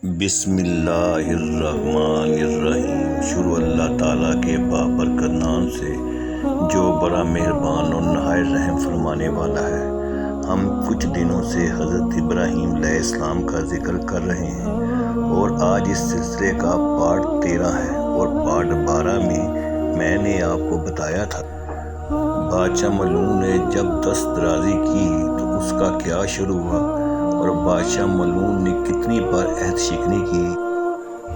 بسم اللہ الرحمن الرحیم۔ شروع اللہ تعالیٰ کے بابرکت نام سے جو بڑا مہربان اور نہایت رحم فرمانے والا ہے۔ ہم کچھ دنوں سے حضرت ابراہیم علیہ السلام کا ذکر کر رہے ہیں اور آج اس سلسلے کا پارٹ 13 ہے، اور پارٹ 12 میں نے آپ کو بتایا تھا بادشاہ ملعون نے جب دست درازی کی تو اس کا کیا شروع ہوا، اور بادشاہ ملعون نے کتنی بار عہد شکنی کی،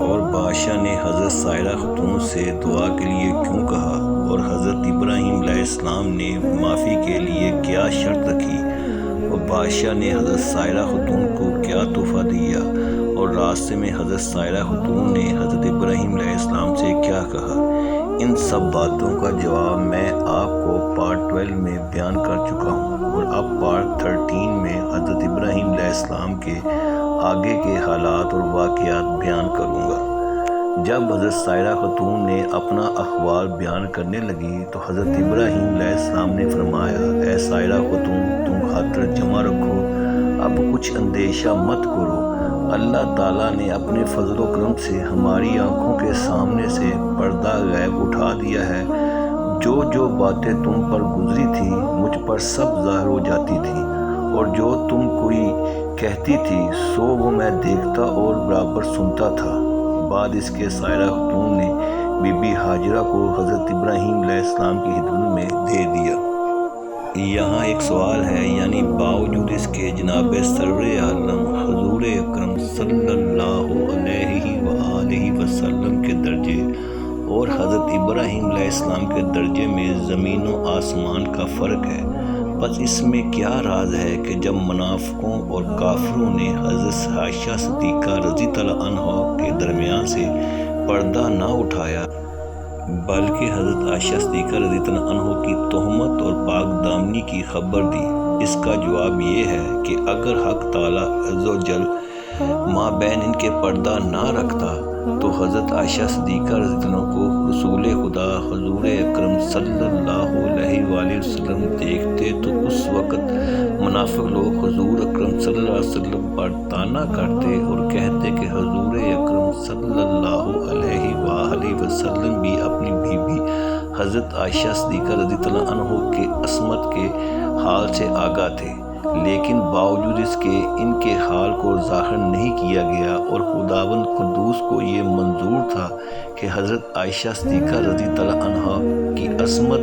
اور بادشاہ نے حضرت سائرہ خاتون سے دعا کے لیے کیوں کہا، اور حضرت ابراہیم علیہ السلام نے معافی کے لیے کیا شرط رکھی، اور بادشاہ نے حضرت سائرہ خاتون کو کیا تحفہ دیا، اور راستے میں حضرت سائرہ خاتون نے حضرت ابراہیم علیہ السلام سے کیا کہا۔ ان سب باتوں کا جواب میں آپ کو پارٹ 12 میں بیان کر چکا ہوں، اور اب پارٹ 13 میں حضرت ابراہیم علیہ السلام کے آگے کے حالات اور واقعات بیان کروں گا۔ جب حضرت سائرہ خاتون نے اپنا احوال بیان کرنے لگی تو حضرت ابراہیم علیہ السلام نے فرمایا، اے سائرہ خاتون، تم خاطر جمع رکھو، اب کچھ اندیشہ مت کرو۔ اللہ تعالیٰ نے اپنے فضل و کرم سے ہماری آنکھوں کے سامنے سے پردہ غیب اٹھا دیا ہے۔ جو باتیں تم پر گزری تھی مجھ پر سب ظاہر ہو جاتی تھیں، اور جو تم کوئی کہتی تھی سو وہ میں دیکھتا اور برابر سنتا تھا۔ بعد اس کے سائرہ خاتون نے بی بی ہاجرہ کو حضرت ابراہیم علیہ السلام کی خدمت میں دے دیا۔ یہاں ایک سوال ہے، یعنی باوجود اس کے جناب سرور عالم حضور اکرم صلی اللہ علیہ وآلہ وسلم کے درجے اور حضرت ابراہیم علیہ السلام کے درجے میں زمین و آسمان کا فرق ہے، بس اس میں کیا راز ہے کہ جب منافقوں اور کافروں نے حضرت عائشہ صدیقہ رضی اللہ عنہا کے درمیان سے پردہ نہ اٹھایا بلکہ حضرت عائشہ صدیقہ رضی اللہ عنہا کی تہمت اور پاک دامنی کی خبر دی؟ اس کا جواب یہ ہے کہ اگر حق تعالیٰ عز و جل مابین ان کے پردہ نہ رکھتا تو حضرت عائشہ صدیقہ رضی اللہ عنہا کو رسول خدا حضور اکرم صلی اللہ علیہ وآلہ وسلم دیکھتے تو اس وقت منافق لوگ حضور اکرم صلی اللہ علیہ وسلم پر طعنا کرتے اور کہتے کہ حضور اکرم صلی اللہ علیہ وآلہ وسلم بھی اپنی بیوی حضرت عائشہ صدیقہ رضی اللہ عنہا کے عصمت کے حال سے آگاہ تھے، لیکن باوجود اس کے ان کے حال کو ظاہر نہیں کیا گیا، اور خداوند قدوس کو یہ منظور تھا کہ حضرت عائشہ صدیقہ رضی اللہ عنہا کی عصمت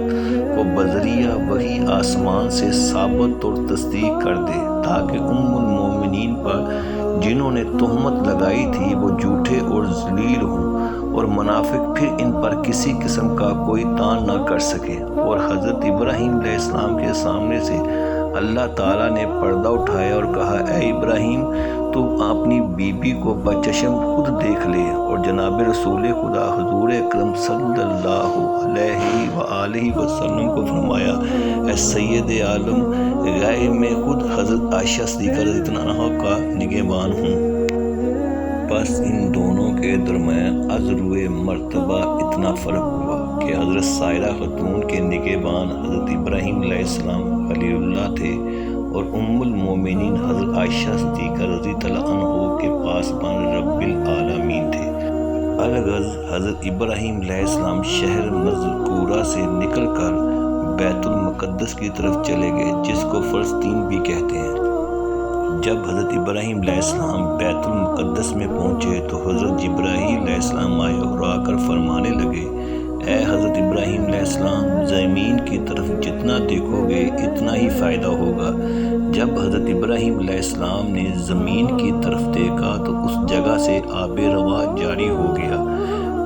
کو بذریعہ وحی آسمان سے ثابت اور تصدیق کر دے، تاکہ ام المومنین پر جنہوں نے تہمت لگائی تھی وہ جھوٹے اور ذلیل ہوں، اور منافق پھر ان پر کسی قسم کا کوئی طعن نہ کر سکے۔ اور حضرت ابراہیم علیہ السلام کے سامنے سے اللہ تعالیٰ نے پردہ اٹھایا اور کہا، اے ابراہیم، تو اپنی بیوی کو بچشم خود دیکھ لے، اور جناب رسول خدا حضور اکرم صلی اللہ علیہ وآلہ وسلم کو فرمایا، اے سید عالم، غیب میں خود حضرت عائشہ صدیقہ رضی اللہ عنہا کا نگہبان ہوں۔ بس ان دونوں کے درمیان از روئے مرتبہ اتنا فرق ہوا کہ حضرت سائرہ خاتون کے نگہبان حضرت ابراہیم علیہ السلام خلیل اللہ تھے، اور ام المومنین حضرت عائشہ صدیقہ رضی اللہ عنہا کے پاسبان رب العالمین تھے۔ الغرض حضرت ابراہیم علیہ السلام شہر مذکورہ سے نکل کر بیت المقدس کی طرف چلے گئے، جس کو فلسطین بھی کہتے ہیں۔ جب حضرت ابراہیم علیہ السلام بیت المقدس میں پہنچے تو حضرت جبرائیل علیہ السلام آئے اور آ کر فرمانے لگے، اے حضرت ابراہیم علیہ السلام، زمین کی طرف جتنا دیکھو گے اتنا ہی فائدہ ہوگا۔ جب حضرت ابراہیم علیہ السلام نے زمین کی طرف دیکھا تو اس جگہ سے آب رواں جاری ہو گیا۔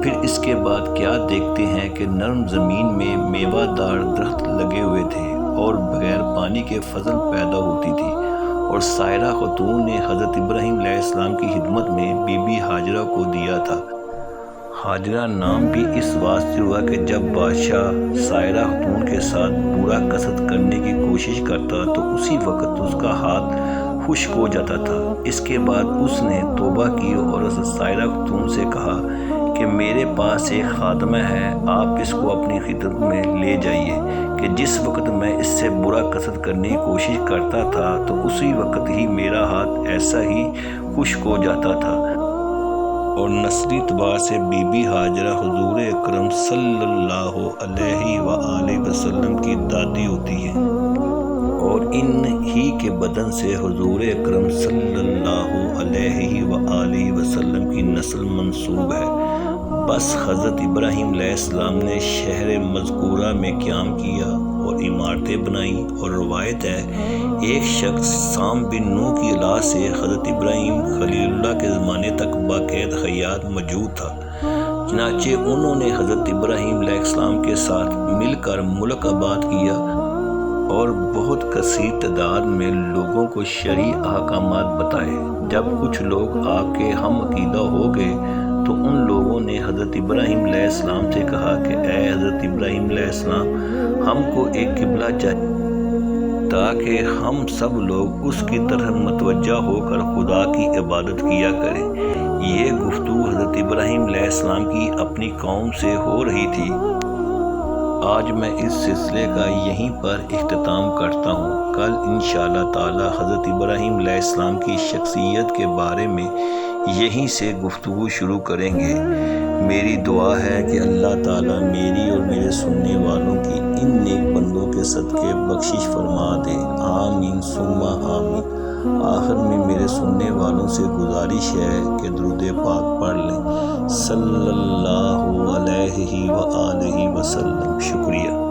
پھر اس کے بعد کیا دیکھتے ہیں کہ نرم زمین میں میوہ دار درخت لگے ہوئے تھے، اور بغیر پانی کے فصل پیدا ہوتی تھی، اور سائرہ خاتون نے حضرت ابراہیم علیہ السلام کی خدمت میں بی بی ہاجرہ کو دیا تھا۔ ہاجرہ نام بھی اس واسطے ہوا کہ جب بادشاہ سائرہ خاتون کے ساتھ برا قصد کرنے کی کوشش کرتا تو اسی وقت اس کا ہاتھ خشک ہو جاتا تھا۔ اس کے بعد اس نے توبہ کی اور حضرت سائرہ خاتون سے کہا کہ میرے پاس ایک خادمہ ہے، آپ اس کو اپنی خدمت میں لے جائیے، کہ جس وقت میں اس سے برا قصد کرنے کی کوشش کرتا تھا تو اسی وقت ہی میرا ہاتھ ایسا ہی خشک ہو جاتا تھا۔ اور نسلی اعتبار سے بی بی ہاجرہ حضور اکرم صلی اللہ علیہ وآلہ وسلم کی دادی ہوتی ہیں، اور ان ہی کے بدن سے حضور اکرم صلی اللہ علیہ وآلہ وسلم کی نسل منسوب ہے۔ بس حضرت ابراہیم علیہ السلام نے شہر مذکورہ میں قیام کیا اور عمارتیں بنائیں، اور روایت ہے ایک شخص سام بن نوح کی اولاد سے حضرت ابراہیم خلیل اللہ کے زمانے تک باقید حیات موجود تھا، چنانچہ انہوں نے حضرت ابراہیم علیہ السلام کے ساتھ مل کر ملک آباد کیا اور بہت کثیر تعداد میں لوگوں کو شرعی احکامات بتائے۔ جب کچھ لوگ آپ کے ہم عقیدہ ہو گئے تو ان لوگوں نے حضرت ابراہیم علیہ السلام سے کہا کہ اے حضرت ابراہیم علیہ السلام، ہم کو ایک قبلہ چاہیے تاکہ ہم سب لوگ اس کی طرف متوجہ ہو کر خدا کی عبادت کیا کریں۔ یہ گفتگو حضرت ابراہیم علیہ السلام کی اپنی قوم سے ہو رہی تھی۔ آج میں اس سلسلے کا یہیں پر اختتام کرتا ہوں۔ کل انشاءاللہ تعالی حضرت ابراہیم علیہ السلام کی شخصیت کے بارے میں یہیں سے گفتگو شروع کریں گے۔ میری دعا ہے کہ اللہ تعالیٰ میری اور میرے سننے والوں کی ان نیک بندوں کے صدقے بخشش فرما دے، آمین ثم آمین۔ آخر میں میرے سننے والوں سے گزارش ہے کہ درود پاک پڑھ لیں، صلی اللہ علیہ وآلہ وسلم۔ شکریہ۔